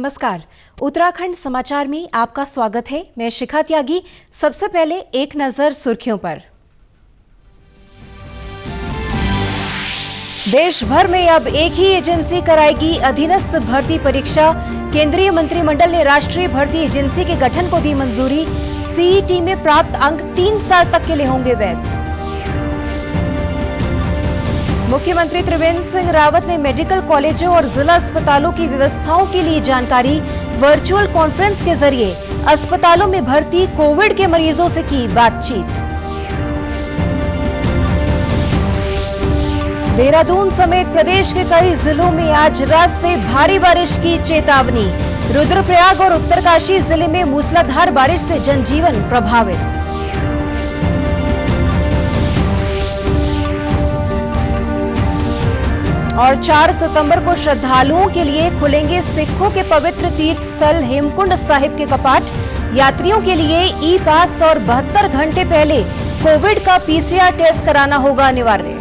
नमस्कार। उत्तराखंड समाचार में आपका स्वागत है। मैं शिखा त्यागी। सबसे पहले एक नजर सुर्खियों पर। देश भर में अब एक ही एजेंसी कराएगी अधीनस्थ भर्ती परीक्षा। केंद्रीय मंत्रिमंडल ने राष्ट्रीय भर्ती एजेंसी के गठन को दी मंजूरी। सीईटी में प्राप्त अंक 3 साल तक के लिए होंगे वैध। मुख्यमंत्री त्रिवेंद्र सिंह रावत ने मेडिकल कॉलेजों और जिला अस्पतालों की व्यवस्थाओं के लिए जानकारी। वर्चुअल कॉन्फ्रेंस के जरिए अस्पतालों में भर्ती कोविड के मरीजों से की बातचीत। देहरादून समेत प्रदेश के कई जिलों में आज रात से भारी बारिश की चेतावनी। रुद्रप्रयाग और उत्तरकाशी जिले में मूसलाधार बारिश से जनजीवन प्रभावित। और 4 सितंबर को श्रद्धालुओं के लिए खुलेंगे सिखों के पवित्र तीर्थ स्थल हेमकुंड साहिब के कपाट। यात्रियों के लिए ई पास और 72 घंटे पहले कोविड का पीसीआर टेस्ट कराना होगा अनिवार्य।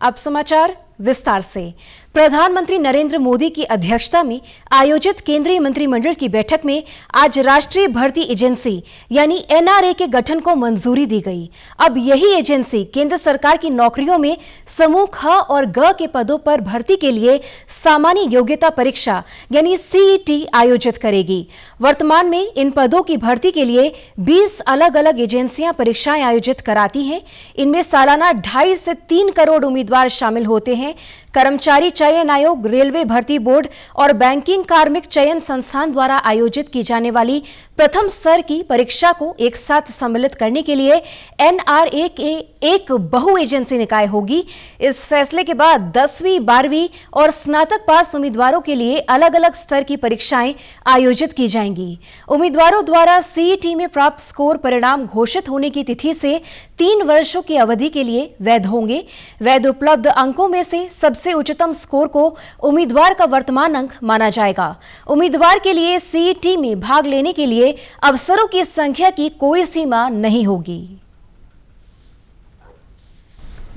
अब समाचार विस्तार से। प्रधानमंत्री नरेंद्र मोदी की अध्यक्षता में आयोजित केंद्रीय मंत्रिमंडल की बैठक में आज राष्ट्रीय भर्ती एजेंसी यानी एनआरए के गठन को मंजूरी दी गई। अब यही एजेंसी केंद्र सरकार की नौकरियों में समूह ख और ग के पदों पर भर्ती के लिए सामान्य योग्यता परीक्षा यानी सीईटी आयोजित करेगी। वर्तमान में इन पदों की भर्ती के लिए 20 अलग अलग एजेंसियां परीक्षाएं आयोजित कराती हैं। इनमें सालाना 2.5 से 3 करोड़ उम्मीदवार शामिल होते हैं। कर्मचारी चयन आयोग, रेलवे भर्ती बोर्ड और बैंकिंग कार्मिक चयन संस्थान द्वारा आयोजित की जाने वाली प्रथम स्तर की परीक्षा को एक साथ सम्मिलित करने के लिए एनआरए के एक बहु एजेंसी निकाय होगी। इस फैसले के बाद 10वीं, 12वीं और स्नातक पास उम्मीदवारों के लिए अलग अलग स्तर की परीक्षाएं आयोजित की जाएंगी। उम्मीदवारों द्वारा सीईटी में प्राप्त स्कोर परिणाम घोषित होने की तिथि से 3 वर्षों की अवधि के लिए वैध होंगे। वैध उपलब्ध अंकों में से सबसे उच्चतम स्कोर को उम्मीदवार का वर्तमान अंक माना जाएगा। उम्मीदवार के लिए सीईटी में भाग लेने के लिए अवसरों की संख्या की कोई सीमा नहीं होगी।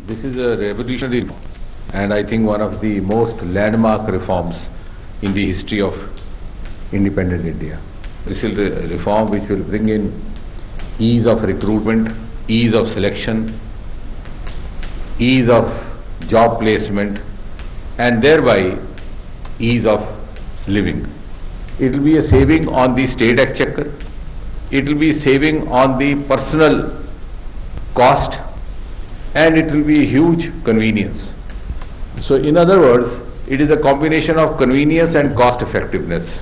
This is a revolutionary and I think one of the most landmark reforms in the history of independent India. This is a reform which will bring in ease of recruitment, ease of selection, ease of job placement and thereby ease of living. It will be a saving on the state exchequer. It will be saving on the personal cost and it will be a huge convenience. So in other words, it is a combination of convenience and cost effectiveness.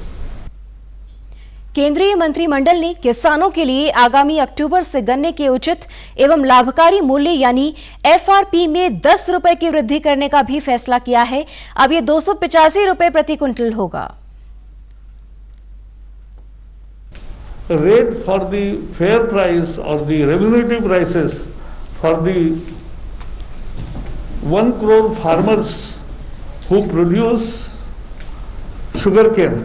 केंद्रीय मंत्रिमंडल ने किसानों के लिए आगामी अक्टूबर से गन्ने के उचित एवं लाभकारी मूल्य यानी एफआरपी में 10 रुपए की वृद्धि करने का भी फैसला किया है। अब ये 285 रुपए प्रति क्विंटल होगा। Rate for the fair price or the remunerative prices for the 1 crore farmers who produce sugarcane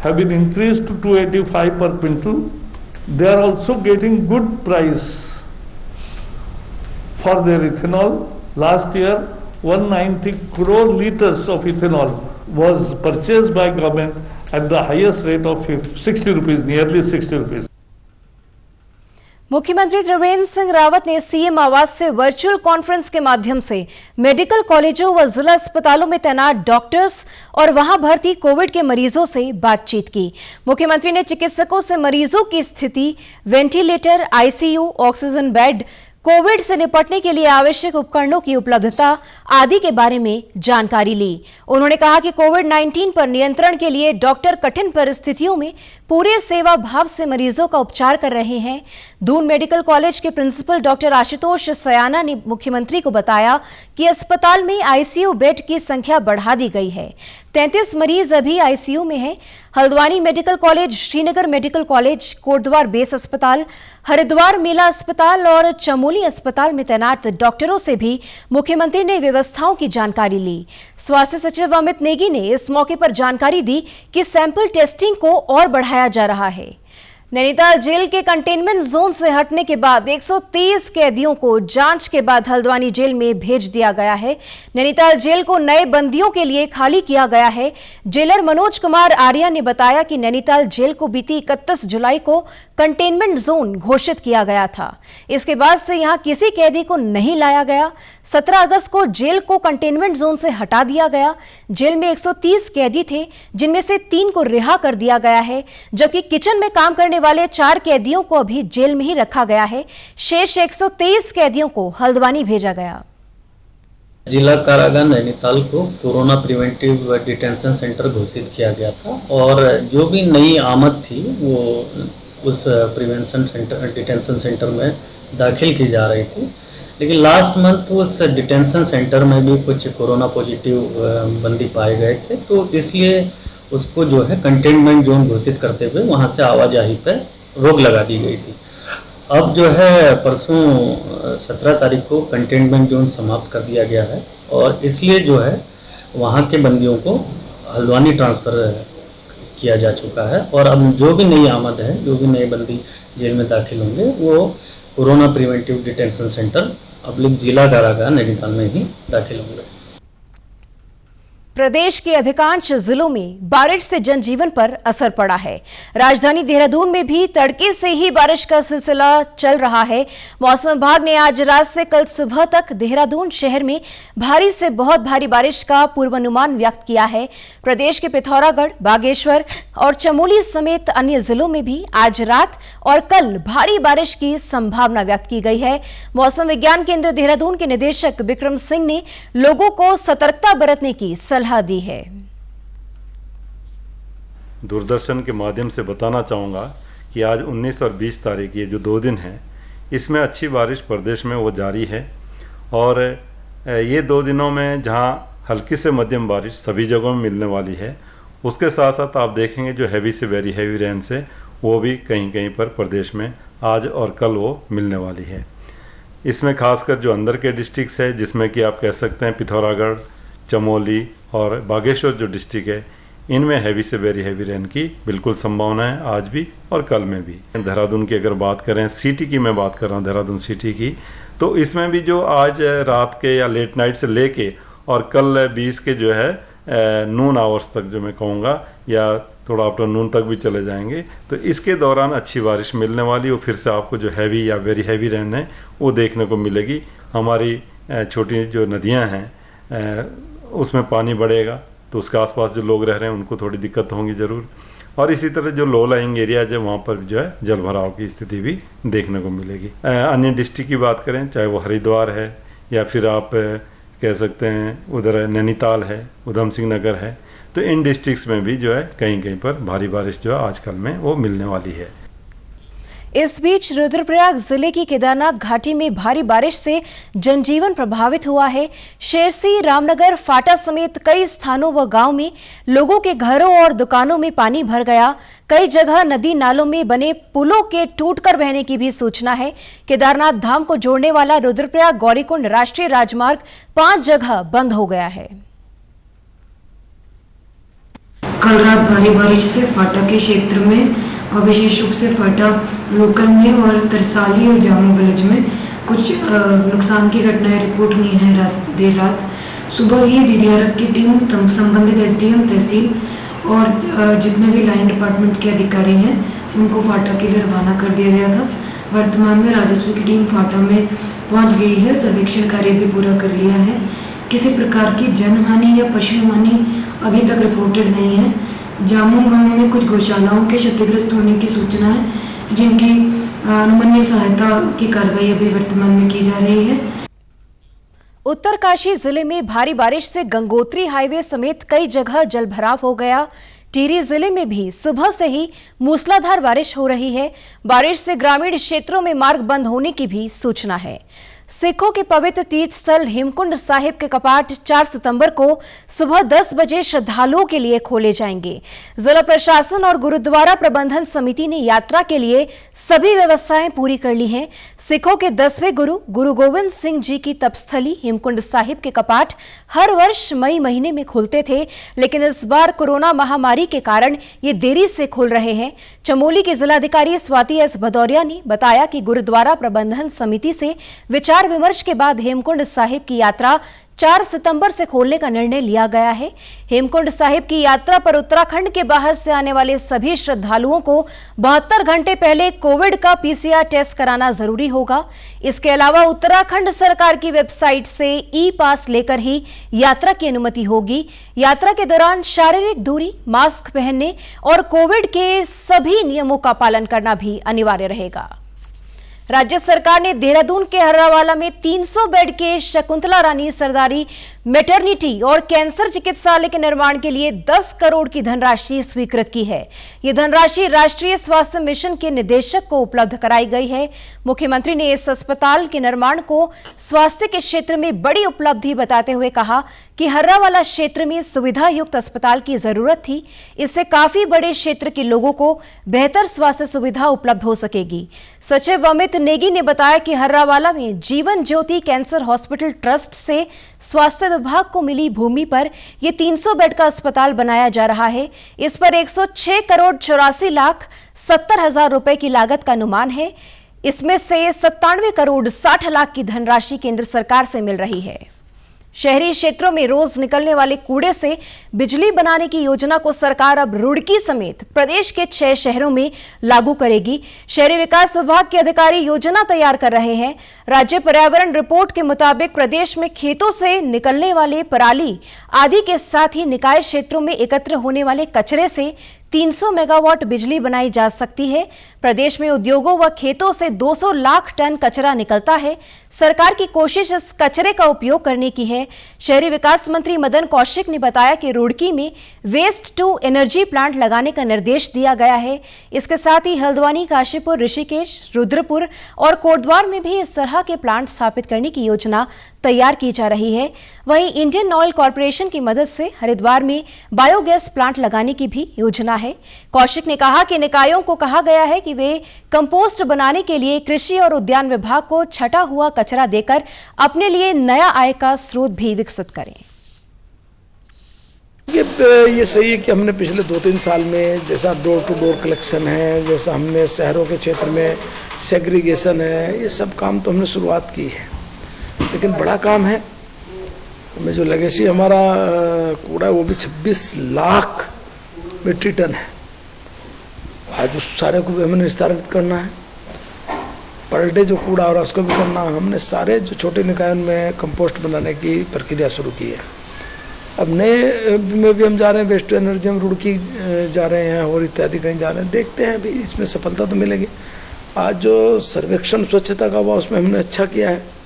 have been increased to 285 per quintal. They are also getting good price for their ethanol. Last year, 190 crore liters of ethanol was purchased by government at the highest rate of 60 rupees, nearly 60 rupees. मुख्यमंत्री त्रिवेंद्र सिंह रावत ने CM आवास से virtual conference के माध्यम से medical कॉलेजों व जिला अस्पतालों में तैनात डॉक्टर्स और वहां भर्ती कोविड के मरीजों से बातचीत की। मुख्यमंत्री ने चिकित्सकों से मरीजों की स्थिति, ventilator, ICU, oxygen bed, Covid से निपटने के लिए आवश्यक उपकरणों की उपलब्धता आदि के बारे में जानकारी ली। उन्होंने कहा कि कोविड-19 पर नियंत्रण के लिए डॉक्टर कठिन परिस्थितियों में पूरे सेवा भाव से मरीजों का उपचार कर रहे हैं। दून मेडिकल कॉलेज के प्रिंसिपल डॉक्टर आशुतोष सयाना ने मुख्यमंत्री को बताया कि अस्पताल में आईसीयू बेड की संख्या बढ़ा दी गई है। 33 मरीज अभी आईसीयू में हैं। Haldwani medical college, Srinagar medical college, Kotdwar base अस्पताल, हरिद्वार मेला अस्पताल और चमोली अस्पताल में तैनात डॉक्टरों से भी मुख्यमंत्री ने व्यवस्थाओं की जानकारी ली। स्वास्थ्य सचिव अमित नेगी ने इस मौके पर जानकारी दी कि सैंपल टेस्टिंग को और बढ़ाया जा रहा है। नैनीताल जेल के कंटेनमेंट जोन से हटने के बाद 130 कैदियों को जांच के बाद हल्द्वानी जेल में भेज दिया गया है। नैनीताल जेल को नए बंदियों के लिए खाली किया गया है। जेलर मनोज कुमार आर्या ने बताया कि नैनीताल जेल को बीती 31 जुलाई को कंटेनमेंट जोन घोषित किया गया था। इसके बाद से यहां किसी कैदी को नहीं लाया गया। 17 अगस्त को जेल को कंटेनमेंट जोन से हटा दिया गया। जेल में 130 कैदी थे, जिनमें से 3 को रिहा कर दिया गया है, जबकि किचन में काम करने वाले 4 कैदियों को अभी जेल में ही रखा गया है। शेष 123 कैदियों को हल्द्वानी भेजा गया। जिला कारागार नैनीताल को कोरोना प्रिवेंटिव डिटेंशन सेंटर घोषित किया गया था और जो भी नई आमद थी वो उस प्रिवेंशन सेंटर डिटेंशन सेंटर में दाखिल की जा रही थी। लेकिन लास्ट मंथ उस डिटेंशन सेंटर में भी कुछ कोरोना पॉजिटिव बंदी पाए गए थे, तो इसलिए उसको जो है कंटेनमेंट जोन घोषित करते हुए वहाँ से आवाजाही पर रोक लगा दी गई थी। अब जो है परसों 17 तारीख को कंटेनमेंट जोन समाप्त कर दिया गया है और इसलिए जो है वहाँ के बंदियों को हल्द्वानी ट्रांसफ़र किया जा चुका है और अब जो भी नई आमद है, जो भी नए बंदी जेल में दाखिल होंगे वो कोरोना प्रिवेंटिव डिटेंशन सेंटर जिला कारागार नैनीताल में ही दाखिल होंगे। प्रदेश के अधिकांश जिलों में बारिश से जनजीवन पर असर पड़ा है। राजधानी देहरादून में भी तड़के से ही बारिश का सिलसिला चल रहा है। मौसम विभाग ने आज रात से कल सुबह तक देहरादून शहर में भारी से बहुत भारी बारिश का पूर्वानुमान व्यक्त किया है। प्रदेश के पिथौरागढ़, बागेश्वर और चमोली समेत अन्य जिलों में भी आज रात और कल भारी बारिश की संभावना व्यक्त की गई है। मौसम विज्ञान केंद्र देहरादून के निदेशक विक्रम सिंह ने लोगों को सतर्कता बरतने की सलाह दी है। दूरदर्शन के माध्यम से बताना चाहूँगा कि आज 19 और 20 तारीख ये जो 2 दिन हैं, इसमें अच्छी बारिश प्रदेश में वो जारी है और ये 2 दिनों में जहाँ हल्की से मध्यम बारिश सभी जगहों में मिलने वाली है, उसके साथ साथ आप देखेंगे जो हैवी से वेरी हैवी रेन से वो भी कहीं कहीं पर प्रदेश में आज और कल वो मिलने वाली है। इसमें खासकर जो अंदर के डिस्ट्रिक्ट्स है, जिसमें कि आप कह सकते हैं पिथौरागढ़, चमोली और बागेश्वर जो डिस्ट्रिक्ट है, इनमें हैवी से वेरी हैवी रेन की बिल्कुल संभावना है आज भी और कल में भी। देहरादून की अगर बात करें, सिटी की मैं बात कर रहा हूँ, देहरादून सिटी की, तो इसमें भी जो आज रात के या लेट नाइट से लेके और कल 20 के जो है नून आवर्स तक जो मैं कहूँगा या थोड़ा आफ्टरनून तक भी चले जाएंगे, तो इसके दौरान अच्छी बारिश मिलने वाली और फिर से आपको जो हैवी या वेरी हैवी रेन है वो देखने को मिलेगी। हमारी छोटी जो नदियाँ हैं उसमें पानी बढ़ेगा, तो उसके आसपास जो लोग रह रहे हैं उनको थोड़ी दिक्कत होंगी ज़रूर। और इसी तरह जो लो लाइंग एरिया है वहाँ पर जो है जल भराव की स्थिति भी देखने को मिलेगी। अन्य डिस्ट्रिक्ट की बात करें, चाहे वो हरिद्वार है या फिर आप कह सकते हैं उधर नैनीताल है, उधम सिंह नगर है, तो इन डिस्ट्रिक्ट्स में भी जो है कहीं कहीं पर भारी बारिश जो है आजकल में वो मिलने वाली है। इस बीच रुद्रप्रयाग जिले की केदारनाथ घाटी में भारी बारिश से जनजीवन प्रभावित हुआ है। शेरसी, रामनगर, फाटा समेत कई स्थानों व गांव में लोगों के घरों और दुकानों में पानी भर गया। कई जगह नदी नालों में बने पुलों के टूटकर बहने की भी सूचना है। केदारनाथ धाम को जोड़ने वाला रुद्रप्रयाग गौरीकुंड राष्ट्रीय राजमार्ग 5 जगह बंद हो गया है। कल रात भारी बारिश से फाटा के क्षेत्र में और विशेष रूप से फाटा लोकल में और तरसाली और जामू विलेज में कुछ नुकसान की घटनाएं रिपोर्ट हुई हैं। देर रात सुबह ही डीडीआरएफ की टीम संबंधित एसडीएम, तहसील और जितने भी लाइन डिपार्टमेंट के अधिकारी हैं उनको फाटा के लिए रवाना कर दिया गया था। वर्तमान में राजस्व की टीम फाटा में पहुंच गई है। सर्वेक्षण कार्य भी पूरा कर लिया है। किसी प्रकार की जनहानि या पशु हानि अभी तक रिपोर्टेड नहीं है। जामू गांव में कुछ गौशालाओं के क्षतिग्रस्त होने की सूचना है, जिनकी अनुमन्य सहायता की कार्रवाई अभी वर्तमान में की जा रही है। उत्तरकाशी जिले में भारी बारिश से गंगोत्री हाईवे समेत कई जगह जलभराव हो गया। टिहरी जिले में भी सुबह से ही मूसलाधार बारिश हो रही है। बारिश से ग्रामीण क्षेत्रों में मार्ग बंद होने की भी सूचना है। सिखों के पवित्र तीर्थ स्थल हेमकुंड साहिब के कपाट 4 सितंबर को सुबह 10 बजे श्रद्धालुओं के लिए खोले जाएंगे। जिला प्रशासन और गुरुद्वारा प्रबंधन समिति ने यात्रा के लिए सभी व्यवस्थाएं पूरी कर ली हैं। सिखों के 10वें गुरु गुरु गोविंद सिंह जी की तपस्थली हेमकुंड साहिब के कपाट हर वर्ष मई महीने में खुलते थे, लेकिन इस बार कोरोना महामारी के कारण ये देरी से खुल रहे हैं। चमोली की जिलाधिकारी स्वाति एस भदौरिया ने बताया कि गुरुद्वारा प्रबंधन समिति से विचार विमर्श के बाद हेमकुंड साहिब की यात्रा 4 सितंबर से खोलने का निर्णय लिया गया है। हेमकुंड साहिब की यात्रा पर उत्तराखंड के बाहर से आने वाले सभी श्रद्धालुओं को 72 घंटे पहले कोविड का पीसीआर टेस्ट कराना जरूरी होगा। इसके अलावा उत्तराखंड सरकार की वेबसाइट से ई पास लेकर ही यात्रा की अनुमति होगी। यात्रा के दौरान शारीरिक दूरी, मास्क पहनने और कोविड के सभी नियमों का पालन करना भी अनिवार्य रहेगा। राज्य सरकार ने देहरादून के हर्रावाला में 300 बेड के शकुंतला रानी सरदारी मैटरनिटी और कैंसर चिकित्सालय के निर्माण के लिए 10 करोड़ की धनराशि स्वीकृत की है। ये धनराशि राष्ट्रीय स्वास्थ्य मिशन के निदेशक को उपलब्ध कराई गई है। मुख्यमंत्री ने इस अस्पताल के निर्माण को स्वास्थ्य के क्षेत्र में बड़ी उपलब्धि बताते हुए कहा कि हर्रावाला क्षेत्र में सुविधा युक्त अस्पताल की जरूरत थी। इससे काफी बड़े क्षेत्र के लोगों को बेहतर स्वास्थ्य सुविधा उपलब्ध हो सकेगी। सचिव अमित नेगी ने बताया कि हर्रावाला में Jeevan Jyoti cancer hospital trust से स्वास्थ्य विभाग को मिली भूमि पर यह 300 बेड का अस्पताल बनाया जा रहा है। इस पर 106 करोड़ 84 लाख 70 हजार रुपए की लागत का अनुमान है। इसमें से 97 करोड़ 60 लाख की धनराशि केंद्र सरकार से मिल रही है। शहरी क्षेत्रों में रोज निकलने वाले कूड़े से बिजली बनाने की योजना को सरकार अब रुड़की समेत प्रदेश के 6 शहरों में लागू करेगी। शहरी विकास विभाग के अधिकारी योजना तैयार कर रहे हैं। राज्य पर्यावरण रिपोर्ट के मुताबिक प्रदेश में खेतों से निकलने वाले पराली आदि के साथ ही निकाय क्षेत्रों में एकत्र होने वाले कचरे से 300 मेगावाट बिजली बनाई जा सकती है। प्रदेश में उद्योगों व खेतों से 200 लाख टन कचरा निकलता है। सरकार की कोशिश इस कचरे का उपयोग करने की है। शहरी विकास मंत्री मदन कौशिक ने बताया कि रुड़की में वेस्ट टू एनर्जी प्लांट लगाने का निर्देश दिया गया है। इसके साथ ही हल्द्वानी, काशीपुर, ऋषिकेश, रुद्रपुर और कोटद्वार में भी इस तरह के प्लांट स्थापित करने की योजना तैयार की जा रही है। वहीं इंडियन ऑयल कॉर्पोरेशन की मदद से हरिद्वार में बायोगैस प्लांट लगाने की भी योजना है। कौशिक ने कहा कि निकायों को कहा गया है कि वे कंपोस्ट बनाने के लिए कृषि और उद्यान विभाग को छटा हुआ कचरा देकर अपने लिए नया आय का स्रोत भी विकसित करें। ये सही है कि हमने पिछले 2-3 साल में जैसा डोर टू डोर कलेक्शन है, जैसा हमने शहरों के क्षेत्र में सेग्रीगेशन है, ये सब काम तो हमने शुरुआत की है, लेकिन बड़ा काम है। हमें जो लेगेसी हमारा कूड़ा वो भी 26 लाख मीट्रिक टन है। आज उस सारे को भी हमें निस्तारित करना है। पर डे जो कूड़ा हो रहा है उसको भी करना। हमने सारे जो छोटे निकायों में कंपोस्ट बनाने की प्रक्रिया शुरू की है। अब नए में भी हम जा रहे हैं, वेस्ट टू एनर्जी हम रुड़की जा रहे हैं और इत्यादि कहीं जा रहे हैं। देखते हैं अभी इसमें सफलता तो मिलेगी। आज जो सर्वेक्षण स्वच्छता का हुआ उसमें हमने अच्छा किया है।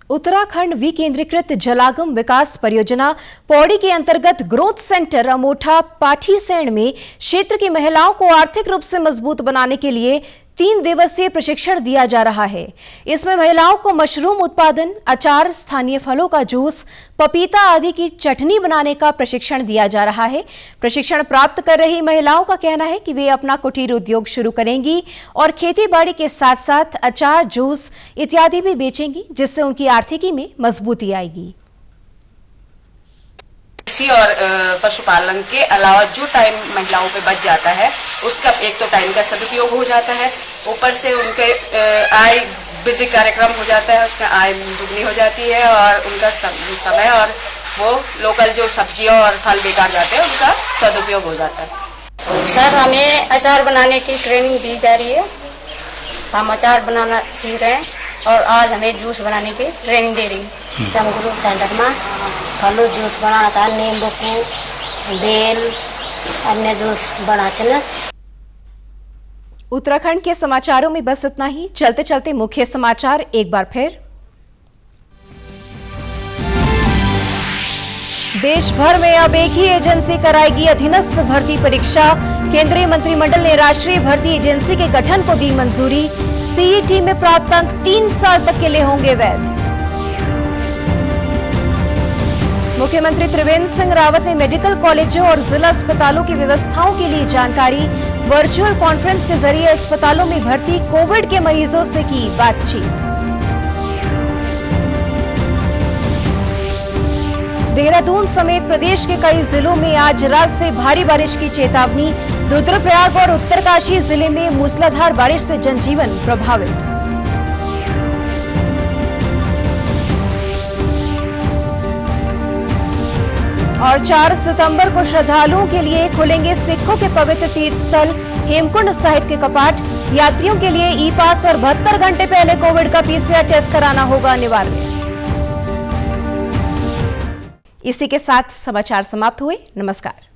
उत्तराखंड विकेंद्रीकृत जलागम विकास परियोजना पौड़ी के अंतर्गत ग्रोथ सेंटर अमोठा पाठीसेण में क्षेत्र की महिलाओं को आर्थिक रूप से मजबूत बनाने के लिए 3 दिवसीय प्रशिक्षण दिया जा रहा है। इसमें महिलाओं को मशरूम उत्पादन, अचार, स्थानीय फलों का जूस, पपीता आदि की चटनी बनाने का प्रशिक्षण दिया जा रहा है। प्रशिक्षण प्राप्त कर रही महिलाओं का कहना है कि वे अपना कुटीर उद्योग शुरू करेंगी और खेती बाड़ी के साथ साथ अचार, जूस इत्यादि भी बेचेंगी, जिससे उनकी आर्थिकी में मजबूती आएगी। कृषि और पशुपालन के अलावा जो टाइम महिलाओं पे बच जाता है उसका एक तो टाइम का सदुपयोग हो जाता है, ऊपर से उनके आय वृद्धि कार्यक्रम हो जाता है, उसमें आय दुगनी हो जाती है और उनका समय और वो लोकल जो सब्जियां और फल बेकार जाते हैं उनका सदुपयोग हो जाता है। सर, हमें अचार बनाने की ट्रेनिंग दी जा रही है। हम अचार बनाना सीख रहे हैं और आज हमें जूस बनाने की ट्रेनिंग दे रही है। हम ग्रोथ सेंटर में फलों जूस बनाना चाहे, नींबू को बेल अन्य जूस बना चले। उत्तराखंड के समाचारों में बस इतना ही। चलते चलते मुख्य समाचार एक बार फिर। देश भर में अब एक ही एजेंसी कराएगी अधीनस्थ भर्ती परीक्षा। केंद्रीय मंत्रिमंडल ने राष्ट्रीय भर्ती एजेंसी के गठन को दी मंजूरी। सीईटी में प्राप्त अंक 3 साल तक के लिए होंगे वैध। मुख्यमंत्री त्रिवेंद्र सिंह रावत ने मेडिकल कॉलेजों और जिला अस्पतालों की व्यवस्थाओं के लिए जानकारी। वर्चुअल कॉन्फ्रेंस के जरिए अस्पतालों में भर्ती कोविड के मरीजों से की बातचीत। देहरादून समेत प्रदेश के कई जिलों में आज रात से भारी बारिश की चेतावनी। रुद्रप्रयाग और उत्तरकाशी जिले में मूसलाधार बारिश से जनजीवन प्रभावित। और 4 सितंबर को श्रद्धालुओं के लिए खुलेंगे सिखों के पवित्र तीर्थ स्थल हेमकुंड साहिब के कपाट। यात्रियों के लिए ई पास और 72 घंटे पहले कोविड का पीसीआर टेस्ट कराना होगा अनिवार्य। इसी के साथ समाचार समाप्त हुए। नमस्कार।